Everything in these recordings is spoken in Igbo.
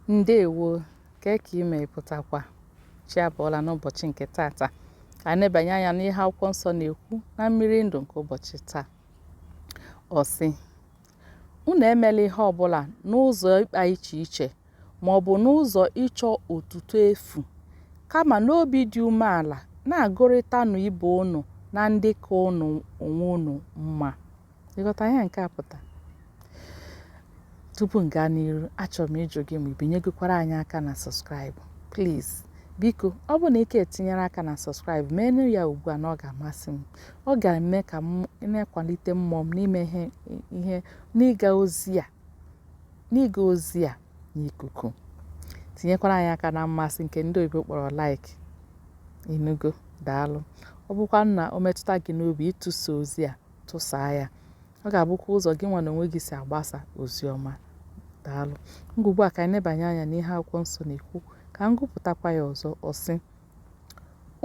Ndewo, ka ime pụtakwa chi abọọla n'ụbọchị nke tata. Ka anyị nebanye anya n'ihe akwụkwọ nsọ na-ekwu na mmiri ndụ nke ụbọchị taa. Ọ sị, unu emela ihe ọbụla n'ụzọ ịkpa iche iche ma ọ bụ n'ụzọ ịchọ otuto efu, kama n'obi dị umeala na-agụrịtanụ ibe unu na ndị ka unu onwe unu mma. Ịghọta ihe nke a pụta? Tupu m gaa n'iru, achọrọ m ịjụ gị ma ị binyegokwara anyị aka na subscribe. Please, biko, ọ bụ na ike etinyere aka na subscribe, meenụ ya ugbu a na ọ ga-amasị m. Ọ ga-eme ka m na-akwalite mmụọ m n'ime ihe n'ịga ozi a n'ikuku. Tinyekwara anyị aka na mmasị nke ndị oyibo kpọrọ like. Ịnụgo? Daalụ. Ọ bụkwa na o metụta gị n'obi ịtụsa ozi a, tụsaa ya. Ọ ga-abụkwa ụzọ gị nwa na onwe gị si agbasa ozi ọma. Daalụ. Ugbu a ka anyị nebanye anya n'ihe akwụkwọ nsọ na-ekwu, ka m gụpụtakwa ya ọzọ. Ọ sị,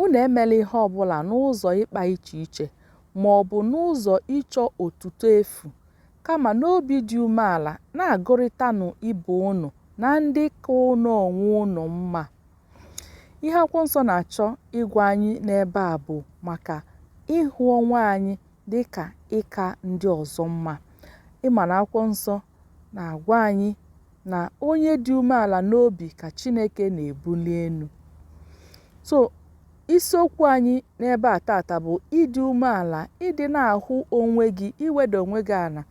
unu emela ihe ọbụla n'ụzọ ịkpa iche iche ma ọ bụ n'ụzọ ịchọ otuto efu, kama n'obi dị umeala na-agụrịtanụ ibe unu na ndị ka unu onwe unu mma. Ihe akwụkwọ nsọ na-achọ ịgwa anyị n'ebe a bụ maka ịhụ onwe anyị dị ka ịka ndị ọzọ mma. Ịma na akwụkwọ nsọ na-agwa anyị na onye dị umeala n'obi ka Chineke na-ebuli elu. So, isiokwu anyị n'ebe a tata bụ ịdị umeala, ịdị na-ahụ onwe gị, iweda onwe gị ala.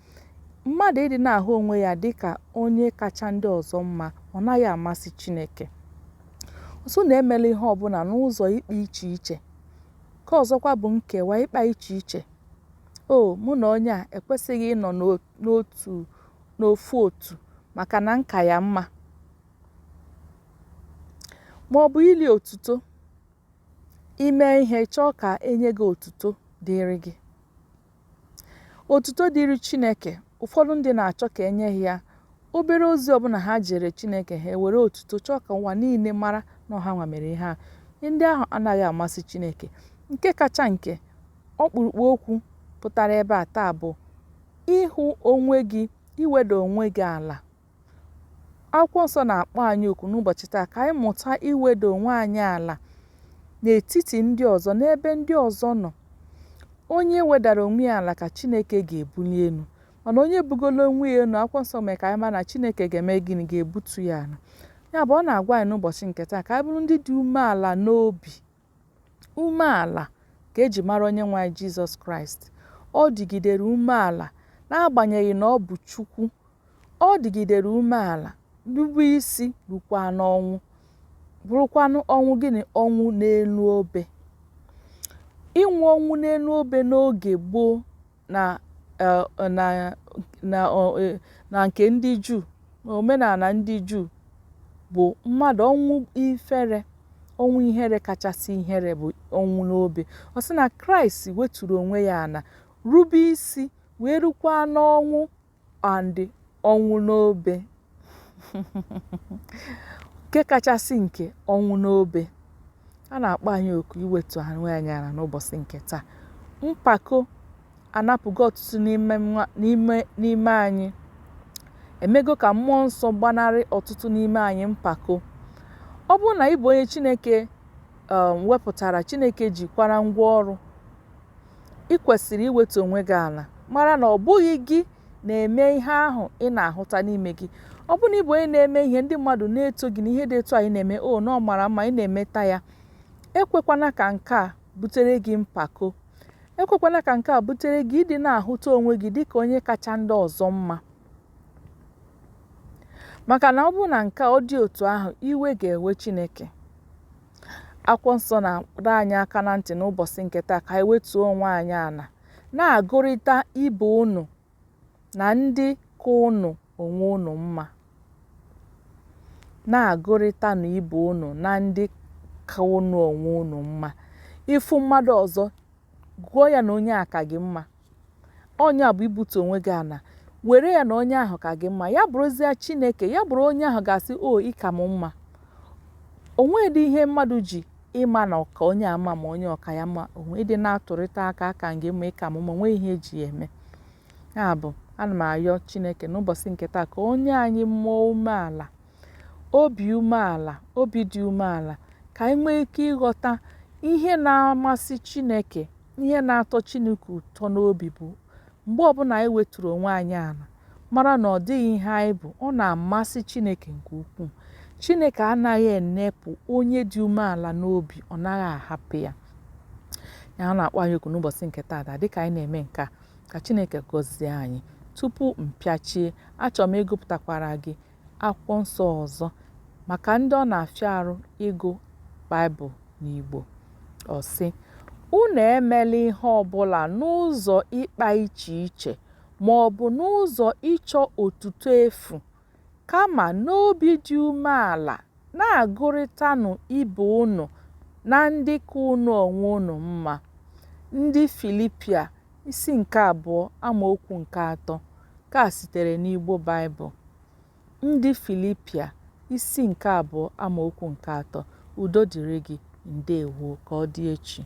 Mmadụ ịdị na-ahụ onwe ya dịka onye kacha ndị ọzọ mma, ọ naghị amasị Chineke. Ọsọ na-emela ihe ọbụla n'ụzọ ịkpa iche iche. Ka ọzọkwa bụ nkewa, ịkpa iche iche. Mụ na onye a ekwesịghị ịnọ n'ofu otu maka na nka ya mma, ma ọ bụ ili otuto. Ime ihe chọọ ka enye gị otuto dịrị gị. Otuto dịrị Chineke, ụfọdụ ndị na-achọ ka enye ya obere ozi ọbụla ha jere Chineke, ha ewere otuto chọọ ka ụwa niile mara na ọha nwa mere ihe a. Ndị ahụ anaghị amasị Chineke. Nke kacha nke ọkpụrụkpụ okwu pụtara ebe a taa bụ ịhụ onwe gị, iweda onwe gị ala. Akwụkwọ nsọ na-akpọ anyị oku n'ụbọchị taa ka anyị mụta iweda onwe anyị ala n'etiti ndị ọzọ, n'ebe ndị ọzọ nọ. Onye wedara onwe ya ala ka Chineke ga-ebuli elu, mana onye bugolo onwe ya elu, akwụkwọ nsọ mere ka anyị mara na Chineke ga-eme gịnị? Ga-ebutu ya ala. Ya bụ, ọ na-agwa anyị n'ụbọchị nke taa ka anyị bụrụ ndị dị umeala n'obi. Umeala ka eji mara onye nwe anyị Jizọs Kraịst. Ọ dịgidere umeala n'agbanyeghị na ọ bụ Chukwu. Ọ dịgidere umeala rube isi rukwa n'ọnwụ, bụrụkwanụ ọnwụ gịnị? Ọnwụ n'elu obe. Ịnwụ ọnwụ n'elu obe n'oge gboo na nke ndị Juu, omenala ndị Juu, bụ mmadụ ọnwụ ifere, ọnwụ ihere kachasị ihere bụ ọnwụ n'obe. Ọ sị na Kraịst weturu onwe ya ala, rube isi wee rukwa n'ọnwụ and ọnwụ n'obe. Nke kachasị nke ọnwụ n'obe. A na-akpọ anyị oku iwetu onwe anyị ala n'ụbọchị nke taa. Mpako anapụgo ọtụtụ n'ime anyị. Emego ka mmụọ nsọ gbanarị ọtụtụ n'ime anyị mpako. Ọ bụrụ na ị bụ onye Chineke wepụtara, Chineke jikwara ngwa ọrụ, ị kwesịrị iwetu onwe gị ala, mara na ọ bụghị gị na-eme ihe ahụ ị na-ahụta n'ime gị. Ọ bụrụ na ị bụ onye na-eme ihe ndị mmadụ na-eto gị na ihe dị etu anyị na-eme, na ọ mara mma, ị na-emeta ya, ekwekwana ka nke a butere gị mpako. Ekwekwana ka nke a butere gị ịdị na-ahụta onwe gị dịka onye kacha ndị ọzọ mma. Maka na ọ bụrụ na nke ọ dị otu ahụ, iwe ga-ewe Chineke. Akwụkwọ nsọ na-adọ anyị aka na ntị n'ụbọchị nke taa ka anyị wetuo onwe anyị ala, na-agụrịta ibe unu na ndị ka unu onwe unu mma. Na-agụrịta na ibe unu na ndị ka unu onwe unu mma. Ịfụ mmadụ ọzọ, gụọ ya na onye a ka gị mma. Onye a bụ ibutu onwe gị ala. Were ya na onye ahụ ka gị mma. Ya bụrụzie Chineke, ya bụrụ onye ahụ ga-asị, ịka m mma. Onwedị ihe mmadụ ji ịma na ọka onye ama ma onye ọka ya mma. Onwedị na-atụrịta aka gị mma, ịka m mma. Onwe ihe eji eme. Ya bụ, ana m ayọ Chineke n'ụbọchị nke taa ka onye anyị mmụọ umeala, obi umeala, obi dị umeala, ka anyị nwee ike ịghọta ihe na-amasị Chineke, ihe na-atọ Chineke ụtọ n'obi bụ mgbe ọbụla anyị weturu onwe anyị ala mara na ọ dịghị ihe anyị bụ, ọ na-amasị Chineke nke ukwuu. Chineke anaghị enepụ onye dị umeala n'obi, ọ naghị ahapụ ya. Ya ọ na-akpọ anyị oku n'ụbọchị nke taata dịka anyị na-eme nke a, ka Chineke gọzie anyị. Tupu mpịachie, achọrọ m ịgụpụtakwara gị akwụkwọ nsọ ọzọ maka ndị ọ na-afịa arụ ịgụ Baịbụl n'Igbo. Ọ sị, unu emela ihe ọbụla n'ụzọ ịkpa iche iche ma ọ bụ n'ụzọ ịchọ otuto efu, kama n'obi dị umeala na-agụrịtanụ ibe unu na ndị ka unu onwe unu mma. Ndị Filipia isi nke 2 amaokwu nke 3, ka sitere n'Igbo Baịbụl. Ndị Filipia isi nke 2 amaokwu nke 3. Udo dịrị gị. Ndewo, ka ọ dị echi.